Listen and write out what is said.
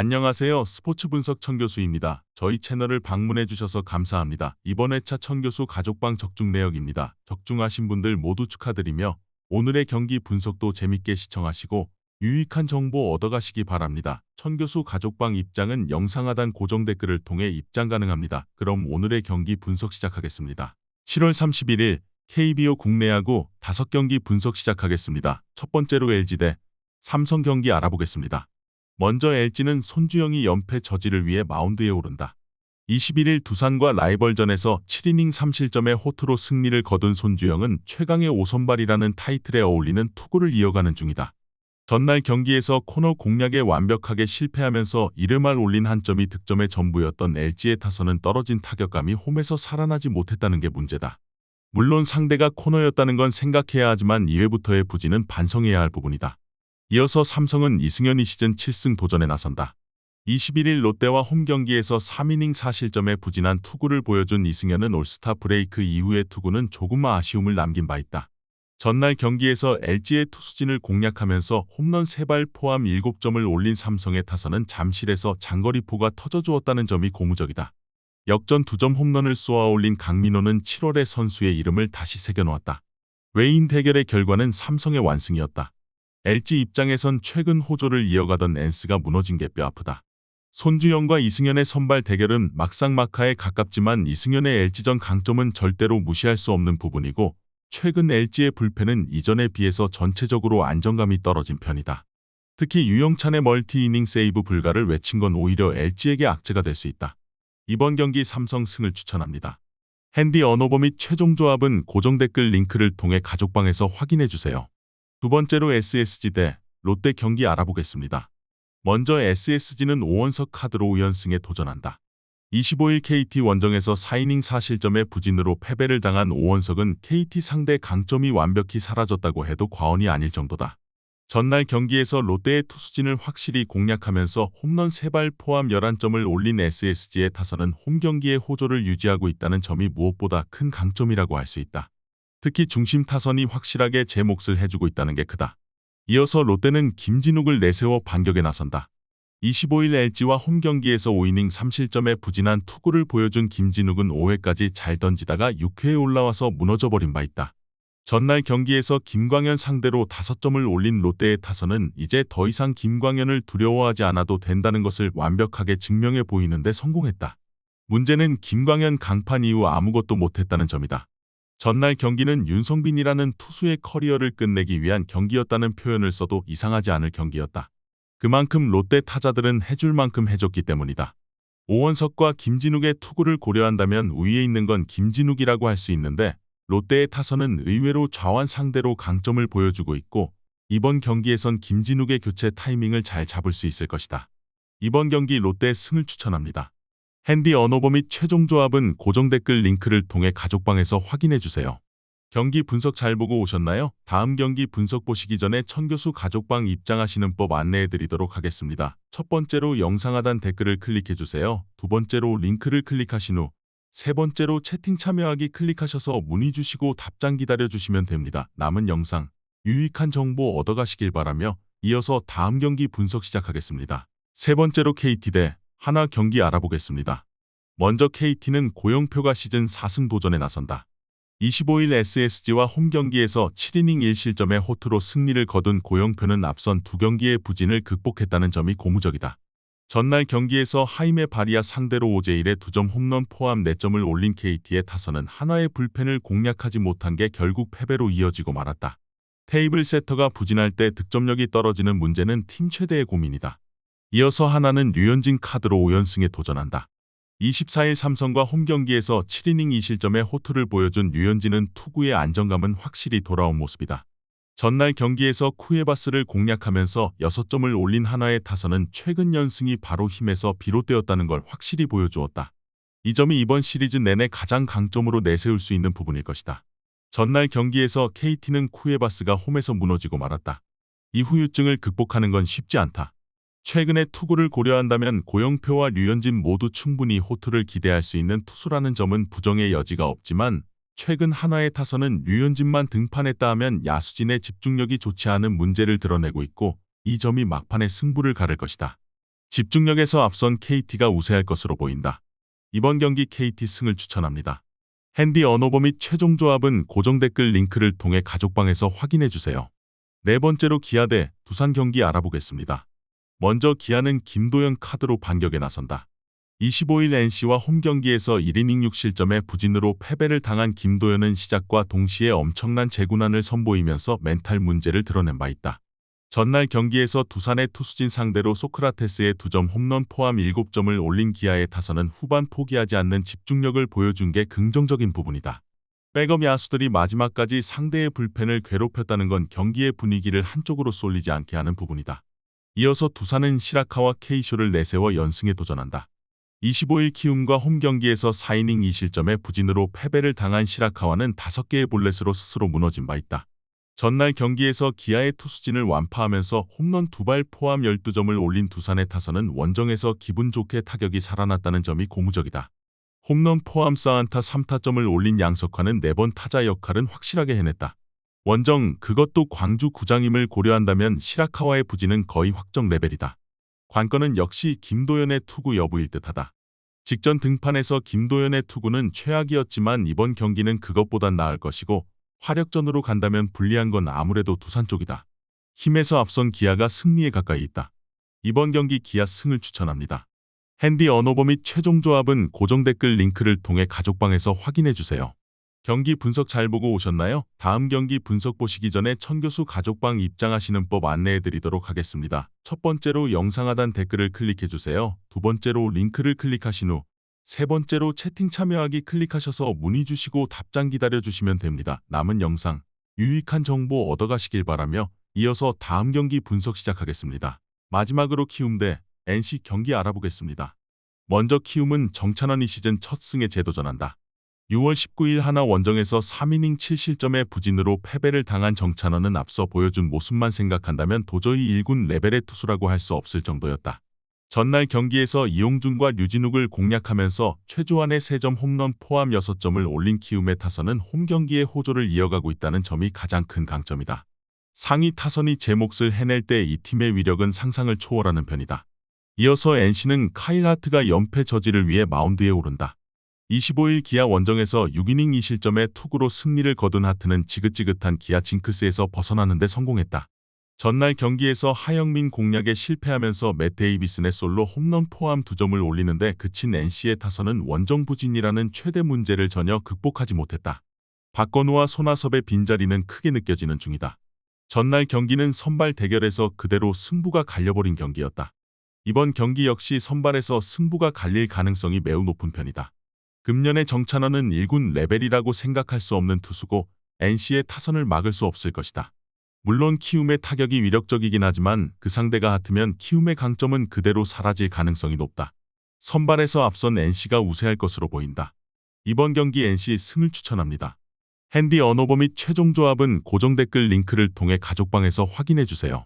안녕하세요. 스포츠 분석 천교수입니다. 저희 채널을 방문해 주셔서 감사합니다. 이번 회차 천교수 가족방 적중 내역입니다. 적중하신 분들 모두 축하드리며 오늘의 경기 분석도 재밌게 시청하시고 유익한 정보 얻어가시기 바랍니다. 천교수 가족방 입장은 영상 하단 고정 댓글을 통해 입장 가능합니다. 그럼 오늘의 경기 분석 시작하겠습니다. 7월 31일 KBO 국내 야구 5경기 분석 시작하겠습니다. 첫 번째로 LG 대 삼성 경기 알아보겠습니다. 먼저 LG는 손주영이 연패 저지를 위해 마운드에 오른다. 21일 두산과 라이벌전에서 7이닝 3실점의 호투로 승리를 거둔 손주영은 최강의 5선발이라는 타이틀에 어울리는 투구를 이어가는 중이다. 전날 경기에서 코너 공략에 완벽하게 실패하면서 1회말 올린 한 점이 득점의 전부였던 LG의 타선은 떨어진 타격감이 홈에서 살아나지 못했다는 게 문제다. 물론 상대가 코너였다는 건 생각해야 하지만 2회부터의 부진은 반성해야 할 부분이다. 이어서 삼성은 이승현이 시즌 7승 도전에 나선다. 21일 롯데와 홈 경기에서 3이닝 4실점의 부진한 투구를 보여준 이승현은 올스타 브레이크 이후의 투구는 조금 아쉬움을 남긴 바 있다. 전날 경기에서 LG의 투수진을 공략하면서 홈런 3발 포함 7점을 올린 삼성의 타선은 잠실에서 장거리포가 터져주었다는 점이 고무적이다. 역전 2점 홈런을 쏘아 올린 강민호는 7월에 선수의 이름을 다시 새겨놓았다. 외인 대결의 결과는 삼성의 완승이었다. LG 입장에선 최근 호조를 이어가던 엔스가 무너진 게 뼈아프다. 손주영과 이승현의 선발 대결은 막상막하에 가깝지만 이승현의 LG전 강점은 절대로 무시할 수 없는 부분이고 최근 LG의 불펜은 이전에 비해서 전체적으로 안정감이 떨어진 편이다. 특히 유영찬의 멀티이닝 세이브 불가를 외친 건 오히려 LG에게 악재가 될 수 있다. 이번 경기 삼성 승을 추천합니다. 핸디 언어버 및 최종 조합은 고정 댓글 링크를 통해 가족방에서 확인해주세요. 두 번째로 SSG 대 롯데 경기 알아보겠습니다. 먼저 SSG는 5원석 카드로 5연승에 도전한다. 25일 KT 원정에서 4이닝 4실점의 부진으로 패배를 당한 5원석은 KT 상대 강점이 완벽히 사라졌다고 해도 과언이 아닐 정도다. 전날 경기에서 롯데의 투수진을 확실히 공략하면서 홈런 3발 포함 11점을 올린 SSG의 타선은 홈 경기의 호조를 유지하고 있다는 점이 무엇보다 큰 강점이라고 할 수 있다. 특히 중심 타선이 확실하게 제 몫을 해주고 있다는 게 크다. 이어서 롯데는 김진욱을 내세워 반격에 나선다. 25일 LG와 홈 경기에서 5이닝 3실점의 부진한 투구를 보여준 김진욱은 5회까지 잘 던지다가 6회에 올라와서 무너져버린 바 있다. 전날 경기에서 김광현 상대로 5점을 올린 롯데의 타선은 이제 더 이상 김광현을 두려워하지 않아도 된다는 것을 완벽하게 증명해 보이는데 성공했다. 문제는 김광현 강판 이후 아무것도 못했다는 점이다. 전날 경기는 윤성빈이라는 투수의 커리어를 끝내기 위한 경기였다는 표현을 써도 이상하지 않을 경기였다. 그만큼 롯데 타자들은 해줄 만큼 해줬기 때문이다. 오원석과 김진욱의 투구를 고려한다면 위에 있는 건 김진욱이라고 할 수 있는데 롯데의 타선은 의외로 좌완 상대로 강점을 보여주고 있고 이번 경기에선 김진욱의 교체 타이밍을 잘 잡을 수 있을 것이다. 이번 경기 롯데 승을 추천합니다. 핸디 언어버 및 최종 조합은 고정 댓글 링크를 통해 가족방에서 확인해주세요. 경기 분석 잘 보고 오셨나요? 다음 경기 분석 보시기 전에 천교수 가족방 입장하시는 법 안내해드리도록 하겠습니다. 첫 번째로 영상 하단 댓글을 클릭해주세요. 두 번째로 링크를 클릭하신 후 세 번째로 채팅 참여하기 클릭하셔서 문의 주시고 답장 기다려주시면 됩니다. 남은 영상, 유익한 정보 얻어가시길 바라며 이어서 다음 경기 분석 시작하겠습니다. 세 번째로 KT 대 하나 경기 알아보겠습니다. 먼저 KT는 고영표가 시즌 4승 도전에 나선다. 25일 SSG와 홈 경기에서 7이닝 1실점의 호투로 승리를 거둔 고영표는 앞선 2경기의 부진을 극복했다는 점이 고무적이다. 전날 경기에서 하임의 바리아 상대로 5대1의 2점 홈런 포함 4점을 올린 KT의 타선은 한화의 불펜을 공략하지 못한 게 결국 패배로 이어지고 말았다. 테이블 세터가 부진할 때 득점력이 떨어지는 문제는 팀 최대의 고민이다. 이어서 하나는 류현진 카드로 5연승에 도전한다. 24일 삼성과 홈 경기에서 7이닝 2실점의 호투를 보여준 류현진은 투구의 안정감은 확실히 돌아온 모습이다. 전날 경기에서 쿠에바스를 공략하면서 6점을 올린 한화의 타선은 최근 연승이 바로 힘에서 비롯되었다는 걸 확실히 보여주었다. 이 점이 이번 시리즈 내내 가장 강점으로 내세울 수 있는 부분일 것이다. 전날 경기에서 KT는 쿠에바스가 홈에서 무너지고 말았다. 이 후유증을 극복하는 건 쉽지 않다. 최근의 투구를 고려한다면 고영표와 류현진 모두 충분히 호투를 기대할 수 있는 투수라는 점은 부정의 여지가 없지만 최근 한화의 타선은 류현진만 등판했다 하면 야수진의 집중력이 좋지 않은 문제를 드러내고 있고 이 점이 막판의 승부를 가를 것이다. 집중력에서 앞선 KT가 우세할 것으로 보인다. 이번 경기 KT 승을 추천합니다. 핸디 언어버 및 최종 조합은 고정 댓글 링크를 통해 가족방에서 확인해 주세요. 네 번째로 기아 대 두산 경기 알아보겠습니다. 먼저 기아는 김도현 카드로 반격에 나선다. 25일 NC와 홈 경기에서 1이닝 6실점의 부진으로 패배를 당한 김도현은 시작과 동시에 엄청난 재구난을 선보이면서 멘탈 문제를 드러낸 바 있다. 전날 경기에서 두산의 투수진 상대로 소크라테스의 2점 홈런 포함 7점을 올린 기아의 타선은 후반 포기하지 않는 집중력을 보여준 게 긍정적인 부분이다. 백업 야수들이 마지막까지 상대의 불펜을 괴롭혔다는 건 경기의 분위기를 한쪽으로 쏠리지 않게 하는 부분이다. 이어서 두산은 시라카와 케이쇼를 내세워 연승에 도전한다. 25일 키움과 홈 경기에서 4이닝 2실점의 부진으로 패배를 당한 시라카와는 5개의 볼넷으로 스스로 무너진 바 있다. 전날 경기에서 기아의 투수진을 완파하면서 홈런 2발 포함 12점을 올린 두산의 타선은 원정에서 기분 좋게 타격이 살아났다는 점이 고무적이다. 홈런 포함 4안타 3타점을 올린 양석환은 4번 타자 역할은 확실하게 해냈다. 원정 그것도 광주 구장임을 고려한다면 시라카와의 부진은 거의 확정 레벨이다. 관건은 역시 김도현의 투구 여부일 듯하다. 직전 등판에서 김도현의 투구는 최악이었지만 이번 경기는 그것보단 나을 것이고 화력전으로 간다면 불리한 건 아무래도 두산 쪽이다. 힘에서 앞선 기아가 승리에 가까이 있다. 이번 경기 기아 승을 추천합니다. 핸디 언어버 및 최종 조합은 고정 댓글 링크를 통해 가족방에서 확인해 주세요. 경기 분석 잘 보고 오셨나요? 다음 경기 분석 보시기 전에 천교수 가족방 입장하시는 법 안내해 드리도록 하겠습니다. 첫 번째로 영상 하단 댓글을 클릭해 주세요. 두 번째로 링크를 클릭하신 후 세 번째로 채팅 참여하기 클릭하셔서 문의 주시고 답장 기다려 주시면 됩니다. 남은 영상 유익한 정보 얻어가시길 바라며 이어서 다음 경기 분석 시작하겠습니다. 마지막으로 키움 대 NC 경기 알아보겠습니다. 먼저 키움은 정찬원 이 시즌 첫 승에 재도전한다. 6월 19일 하나 원정에서 3이닝 7실점의 부진으로 패배를 당한 정찬원은 앞서 보여준 모습만 생각한다면 도저히 1군 레벨의 투수라고 할 수 없을 정도였다. 전날 경기에서 이용준과 류진욱을 공략하면서 최조한의 3점 홈런 포함 6점을 올린 키움의 타선은 홈 경기의 호조를 이어가고 있다는 점이 가장 큰 강점이다. 상위 타선이 제 몫을 해낼 때 이 팀의 위력은 상상을 초월하는 편이다. 이어서 NC는 카일 하트가 연패 저지를 위해 마운드에 오른다. 25일 기아 원정에서 6이닝 2실점의 투구로 승리를 거둔 하트는 지긋지긋한 기아 징크스에서 벗어나는 데 성공했다. 전날 경기에서 하영민 공략에 실패하면서 맷 데이비슨의 솔로 홈런 포함 2점을 올리는데 그친 NC의 타선은 원정 부진이라는 최대 문제를 전혀 극복하지 못했다. 박건우와 손아섭의 빈자리는 크게 느껴지는 중이다. 전날 경기는 선발 대결에서 그대로 승부가 갈려버린 경기였다. 이번 경기 역시 선발에서 승부가 갈릴 가능성이 매우 높은 편이다. 금년의 정찬원은 1군 레벨이라고 생각할 수 없는 투수고 NC의 타선을 막을 수 없을 것이다. 물론 키움의 타격이 위력적이긴 하지만 그 상대가 하트면 키움의 강점은 그대로 사라질 가능성이 높다. 선발에서 앞선 NC가 우세할 것으로 보인다. 이번 경기 NC 승을 추천합니다. 핸디 언어버 및 최종 조합은 고정 댓글 링크를 통해 가족방에서 확인해 주세요.